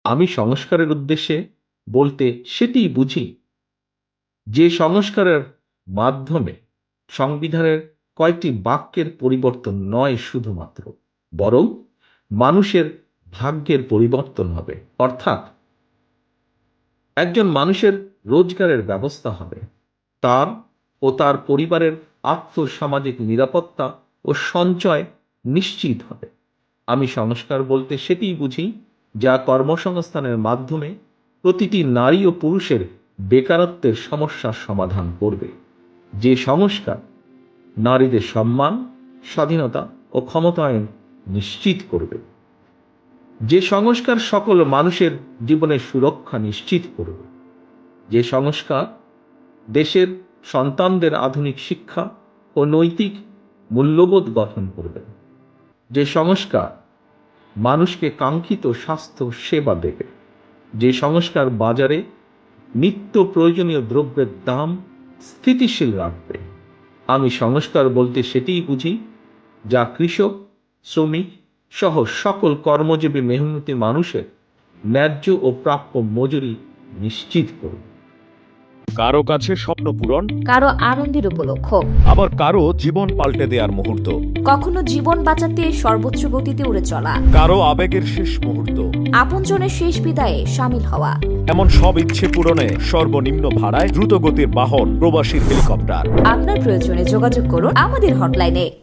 আমি সংস্কারের উদ্দেশ্যে বলতে সেটিই বুঝি যে সংস্কারের মাধ্যমে সংবিধানের কয়েকটি বাক্যের পরিবর্তন নয় শুধুমাত্র, বরং মানুষের ভাগ্যের পরিবর্তন হবে। অর্থাৎ একজন মানুষের রোজগারের ব্যবস্থা হবে, তার ও তার পরিবারের আর্থসামাজিক নিরাপত্তা ও সঞ্চয় নিশ্চিত হবে। আমি সংস্কার বলতে সেটিই বুঝি যা কর্মসংস্থানের মাধ্যমে প্রতিটি নারী ও পুরুষের বেকারত্বের সমস্যার সমাধান করবে। যে সংস্কার নারীদের সম্মান, স্বাধীনতা ও ক্ষমতায়ন নিশ্চিত করবে। যে সংস্কার সকল মানুষের জীবনের সুরক্ষা নিশ্চিত করবে। যে সংস্কার দেশের সন্তানদের আধুনিক শিক্ষা ও নৈতিক মূল্যবোধ গঠন করবে। যে সংস্কার মানুষকে কাঙ্ক্ষিত স্বাস্থ্য সেবা দেবে। যে সংস্কার বাজারে নিত্য প্রয়োজনীয় দ্রব্যের দাম স্থিতিশীল রাখবে। আমি সংস্কার বলতে সেটিই বুঝি যা কৃষক, শ্রমিক সহ সকল কর্মজীবী মেহনতি মানুষের ন্যায্য ও প্রাপ্য মজুরি নিশ্চিত করবে। কারো কাছে স্বপ্ন পূরণ, কারো আনন্দের উপলক্ষ, আবার কারো জীবন পাল্টে দেওয়ার মুহূর্ত, কখনো জীবন বাঁচাতে সর্বোচ্চ গতিতে উড়ে চলা, কারো আবেগের শেষ মুহূর্ত, আপনজনের শেষ বিদায়ে সামিল হওয়া। এমন সব ইচ্ছে পূরণে সর্বনিম্ন ভাড়ায় দ্রুতগতির বাহন প্রবাসীর হেলিকপ্টার। আপনার প্রয়োজনে যোগাযোগ করুন আমাদের হটলাইনে।